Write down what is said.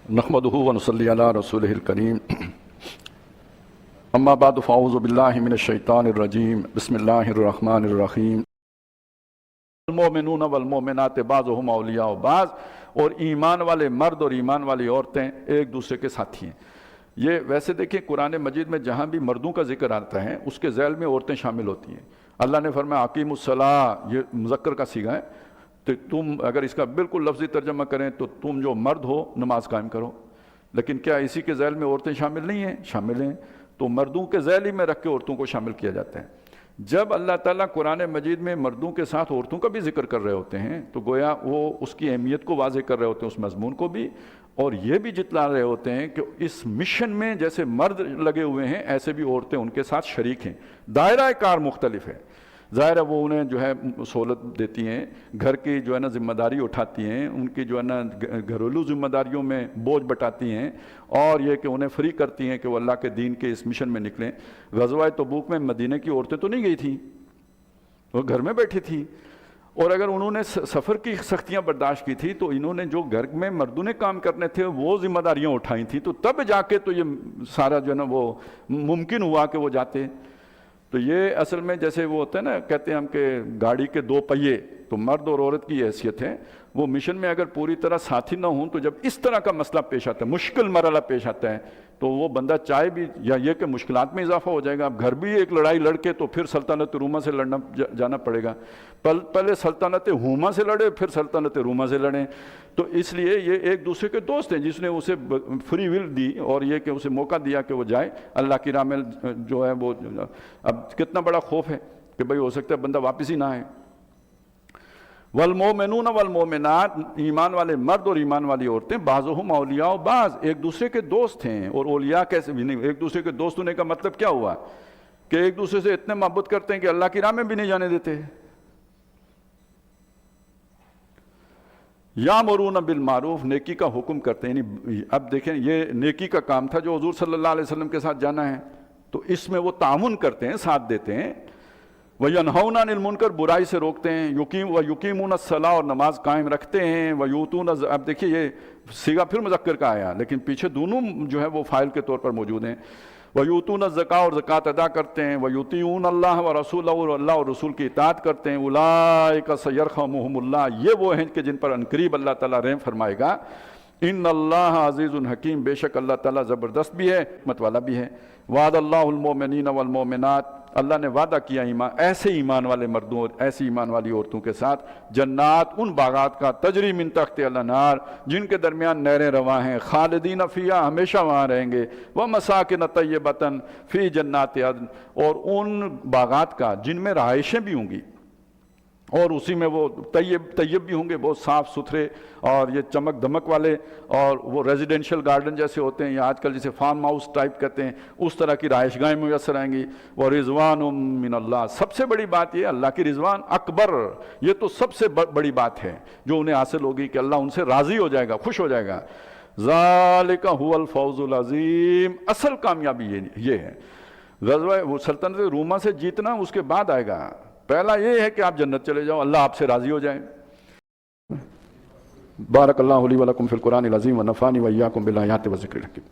नहमदुहु व नुसल्ली अला रसूलिहिल करीम अम्मा बाद फ़अऊज़ु बिल्लाहि मिनश शैतानिर रजीम बिस्मिल्लाहिर रहमानिर रहीम वल मोमिनात बाज़ुहुम औलिया बाज़। और ईमान वाले मर्द और ईमान वाली औरतें एक दूसरे के साथी हैं। ये वैसे देखिए कुरान मजीद में जहाँ भी मर्दों का जिक्र आता है उसके ज़ैल में औरतें शामिल होती हैं। अल्लाह ने फरमाया अकीमुस्सलाह, ये मुज़क्कर का सीगा है, तो तुम अगर इसका बिल्कुल लफ्ज़ी तर्जमा करें तो तुम जो मर्द हो नमाज कायम करो। लेकिन क्या इसी के ज़ैल में औरतें शामिल नहीं हैं? शामिल हैं। तो मर्दों के ज़ैल ही में रख के औरतों को शामिल किया जाता है। जब अल्लाह ताला कुरान मजीद में मर्दों के साथ औरतों का भी जिक्र कर रहे होते हैं तो गोया वो उसकी अहमियत को वाज़े कर रहे होते हैं, उस मज़मून को भी, और ये भी जितला रहे होते हैं कि इस मिशन में जैसे मर्द लगे हुए हैं ऐसे भी औरतें उनके साथ शरीक हैं। दायरा कार मुख्तलिफ है। ज़ाहिर है वो उन्हें जो है सहूलत देती हैं, घर की जो है ना ज़िम्मेदारी उठाती हैं, उनकी जो है ना घरेलू ज़िम्मेदारियों में बोझ बटाती हैं, और ये कि उन्हें फ्री करती हैं कि वो अल्लाह के दीन के इस मिशन में निकलें। ग़ज़वा तबूक में मदीने की औरतें तो नहीं गई थी, वो घर में बैठी थी। और अगर उन्होंने सफ़र की सख्तियाँ बर्दाश्त की थी तो इन्होंने जो घर में मर्दों ने काम करने थे वो ज़िम्मेदारियाँ उठाई थी, तो तब जाके तो ये सारा जो है ना वो मुमकिन हुआ कि वो जाते। तो ये असल में जैसे वो होता है ना, कहते हैं हम कि गाड़ी के दो पहिए, तो मर्द और औरत की हैसियत है। वो मिशन में अगर पूरी तरह साथी ना हों तो जब इस तरह का मसला पेश आता है, मुश्किल मरला पेश आता है, तो वो बंदा चाहे भी या ये कि मुश्किलात में इजाफा हो जाएगा। अब घर भी एक लड़ाई लड़के तो फिर सल्तनत रूमा से लड़ना जाना पड़ेगा। पहले सल्तनत हुमा से लड़े फिर सल्तनत रूमा से लड़ें। तो इसलिए ये एक दूसरे के दोस्त हैं जिसने उसे फ्री विल दी और ये कि उसे मौका दिया कि वो जाए अल्लाह की राह में। जो है वो अब कितना बड़ा खौफ है कि भाई हो सकता है बंदा वापस ही ना आए। वलमोमिनून वलमोमिनात, ईमान वाले मर्द और ईमान वाली औरतें बाज़ुहुम औलिया बाज़, एक दूसरे के दोस्त हैं। और औलिया कैसे भी नहीं, एक दूसरे के दोस्त होने का मतलब क्या हुआ कि एक दूसरे से इतने मोहब्बत करते हैं कि अल्लाह की राह में भी नहीं जाने देते। यामुरून बिल मारूफ, नेकी का हुक्म करते हैं। यानी अब देखें ये नेकी का काम था जो हुजूर सल्लल्लाहु अलैहि वसल्लम के साथ जाना है, तो इसमें वो तामुन करते हैं, साथ देते हैं। वयनहौना अनिल मुनकर, बुराई से रोकते हैं। युकीमून अस्सलाह, और नमाज कायम रखते हैं। वयूतून, अब देखिए ये सीगा फिर मुज़क्कर का आया लेकिन पीछे दोनों जो है वो फ़ाइल के तौर पर मौजूद हैं। वयूतून ज़का, और ज़कात अदा करते हैं। वयूतीऊन अल्लाह व रसूल, और अल्लाह और रसूल की इताअत करते हैं। उलाइका सयरहमुहुमुल्लाह, ये वो हैं कि जिन पर अनकरीब अल्लाह ताला रहम फरमाएगा। इन्नल्लाह अज़ीज़ुन हकीम, बेशक अल्लाह ताला ज़बरदस्त भी है, हिकमत वाला भी है। वादल्लाहुल मोमिनीन वल मोमिनात, अल्लाह ने वादा किया ऐसे ईमान वाले मर्दों और ऐसी ईमान वाली औरतों के साथ, जन्नात, उन बागात का, तजरी मिन तहत अल-अनहार, जिनके दरमियान नहरें रवां हैं, खालिदीन फ़ीहा, हमेशा वहाँ रहेंगे। व मसाकिन तय्यबतन फ़ी जन्नात अदन, और उन बागात का जिनमें रहाइशें भी होंगी और उसी में वो तैयब भी होंगे, बहुत साफ़ सुथरे और ये चमक धमक वाले, और वो रेजिडेंशियल गार्डन जैसे होते हैं या आजकल जिसे फार्म हाउस टाइप कहते हैं उस तरह की रहाइशगाहें मुयस्सर आएंगी। व रिज़वान मिनल्लाह, सबसे बड़ी बात ये अल्लाह की रिज़वान अकबर, ये तो सबसे बड़ी बात है जो उन्हें हासिल होगी कि अल्लाह उनसे राज़ी हो जाएगा, खुश हो जाएगा। ज़ालिका हुवल फ़ौज़ुल अज़ीम, असल कामयाबी ये है। ग़ज़वा वो सल्तनत रूमा से जीतना उसके बाद आएगा। पहला ये है कि आप जन्नत चले जाओ, अल्लाह आपसे राज़ी हो जाए। बारक अल्लाहु ली व लकुम फ़िल कुरानिल अज़ीम व नफ़ानी व इय्याकुम बिल आयाति व ज़िक्रिल हकीम।